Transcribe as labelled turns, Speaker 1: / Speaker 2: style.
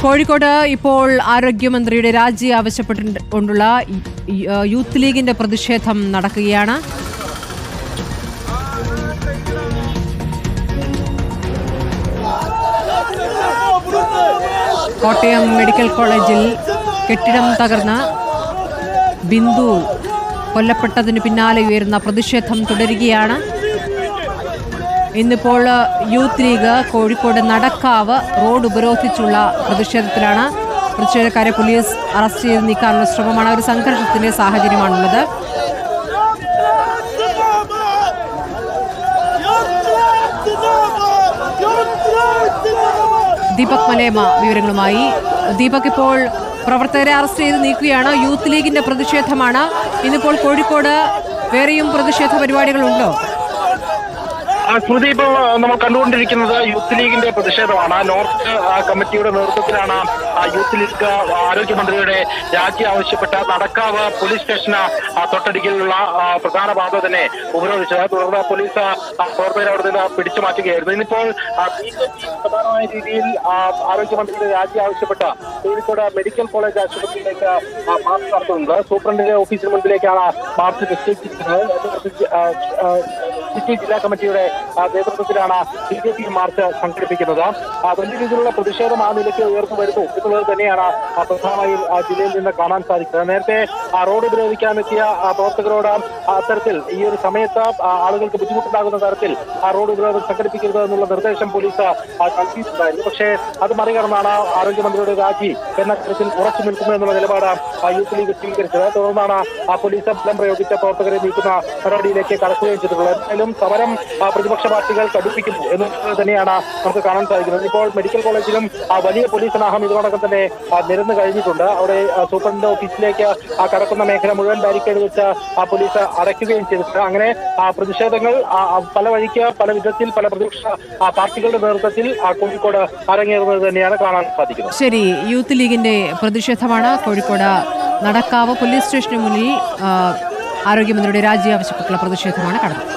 Speaker 1: കോഴിക്കോട് ഇപ്പോൾ ആരോഗ്യമന്ത്രിയുടെ രാജി ആവശ്യപ്പെട്ടുകൊണ്ടുള്ള യൂത്ത് ലീഗിന്റെ പ്രതിഷേധം നടക്കുകയാണ്. കോട്ടയം മെഡിക്കൽ കോളേജിൽ കെട്ടിടം തകർന്ന് ബിന്ദു കൊല്ലപ്പെട്ടതിന് പിന്നാലെ ഉയരുന്ന പ്രതിഷേധം തുടരുകയാണ്. ഇന്നിപ്പോൾ youth league Kozhikode Nadakkavu road ഉപരോധിച്ചുള്ള പ്രതിഷേധത്തിലാണ്. പ്രതിഷേധക്കാരെ പോലീസ് അറസ്റ്റ് ചെയ്ത് നീക്കാനുള്ള ശ്രമമാണ്. ഒരു സംഘർഷത്തിന്റെ സാഹചര്യമാണുള്ളത്. ദീപക് മലേമ വിവരങ്ങളുമായി. ദീപക്, ഇപ്പോൾ പ്രവർത്തകരെ അറസ്റ്റ് ചെയ്ത് നീക്കുകയാണ്. യൂത്ത് ലീഗിന്റെ പ്രതിഷേധമാണ്. ഇന്നിപ്പോൾ കോഴിക്കോട് വേറെയും പ്രതിഷേധ പരിപാടികളുണ്ടോ?
Speaker 2: സ്മൃതി, ഇപ്പോൾ നമ്മൾ കണ്ടുകൊണ്ടിരിക്കുന്നത് യൂത്ത് ലീഗിന്റെ പ്രതിഷേധമാണ്. നോർത്ത് കമ്മിറ്റിയുടെ നേതൃത്വത്തിലാണ് യൂത്ത് ലീഗ് ആരോഗ്യമന്ത്രിയുടെ രാജി ആവശ്യപ്പെട്ട നടക്കാവ് പോലീസ് സ്റ്റേഷന് തൊട്ടടുക്കിലുള്ള പ്രധാന പാത തന്നെ ഉപരോധിച്ചത്. തുടർന്ന് പോലീസ് പ്രവർത്തകരെ അവിടെ നിന്ന് പിടിച്ചു മാറ്റുകയായിരുന്നു. ഇന്നിപ്പോൾ പ്രധാനമായ രീതിയിൽ ആരോഗ്യമന്ത്രിയുടെ രാജി ആവശ്യപ്പെട്ട കോഴിക്കോട് മെഡിക്കൽ കോളേജ് ആശുപത്രിയിലേക്ക് മാർച്ച് നടത്തുന്നത്. സൂപ്രണ്ടിന്റെ ഓഫീസിന് മുൻപിലേക്കാണ് മാർച്ച് നിശ്ചയിച്ചിരിക്കുന്നത്. സിറ്റി ജില്ലാ കമ്മിറ്റിയുടെ നേതൃത്വത്തിലാണ് BJP മാർച്ച് സംഘടിപ്പിക്കുന്നത്. വലിയ രീതിയിലുള്ള പ്രതിഷേധം ആ നിലയ്ക്ക് ഉയർന്നു വരുന്നു എന്നുള്ളത് തന്നെയാണ് പ്രധാനമായും ജില്ലയിൽ നിന്ന് കാണാൻ സാധിക്കുന്നത്. നേരത്തെ റോഡ് ഉപരോധിക്കാനെത്തിയ പ്രവർത്തകരോട് അത്തരത്തിൽ ഈ ഒരു സമയത്ത് ആളുകൾക്ക് ബുദ്ധിമുട്ടുണ്ടാകുന്ന തരത്തിൽ റോഡ് ഉപരോധം സംഘടിപ്പിക്കരുത് എന്നുള്ള നിർദ്ദേശം പോലീസ് നൽകിയിട്ടുണ്ടായിരുന്നു. പക്ഷേ അത് മറികടന്നാണ് ആരോഗ്യമന്ത്രിയുടെ രാജി എന്ന തരത്തിൽ ഉറച്ചു നിൽക്കുന്നു എന്നുള്ള നിലപാട് യൂത്ത് ലീഗ് സ്വീകരിച്ചത്. തുടർന്നാണ് പോലീസ് ബലം പ്രയോഗിച്ച പ്രവർത്തകരെ നീക്കുന്ന നടപടിയിലേക്ക് കടക്കുകയും ചെയ്തിട്ടുള്ളത്. എന്തായാലും സമരം പ്രതിപക്ഷ പാർട്ടികൾ കടുപ്പിക്കുന്നു എന്നുള്ളത് തന്നെയാണ് നമുക്ക് കാണാൻ സാധിക്കുന്നത്. ഇപ്പോൾ മെഡിക്കൽ കോളേജിലും വലിയ പോലീസ് സന്നാഹം ഇതിനോടകം തന്നെ നിരന്നു കഴിഞ്ഞിട്ടുണ്ട്. അവിടെ സൂപ്രണ്ടിന്റെ ഓഫീസിലേക്ക് കടക്കുന്ന മേഖല മുഴുവൻ ബാരിക്കേഡ് വെച്ച് പോലീസ് അടയ്ക്കുകയും ചെയ്തിട്ടുണ്ട്. അങ്ങനെ പ്രതിഷേധങ്ങൾ പല വഴിക്ക് പല വിധത്തിൽ പല പ്രതിപക്ഷ പാർട്ടികളുടെ നേതൃത്വത്തിൽ കോഴിക്കോട് അരങ്ങേറുന്നത് തന്നെയാണ് കാണാൻ സാധിക്കുന്നത്.
Speaker 1: ശരി, യൂത്ത് ലീഗിന്റെ പ്രതിഷേധമാണ്. കോഴിക്കോട് നടക്കാവ് പോലീസ് സ്റ്റേഷന് മുന്നിൽ ആരോഗ്യമന്ത്രിയുടെ രാജി ആവശ്യപ്പെട്ടുള്ള പ്രതിഷേധമാണ് കടന്നത്.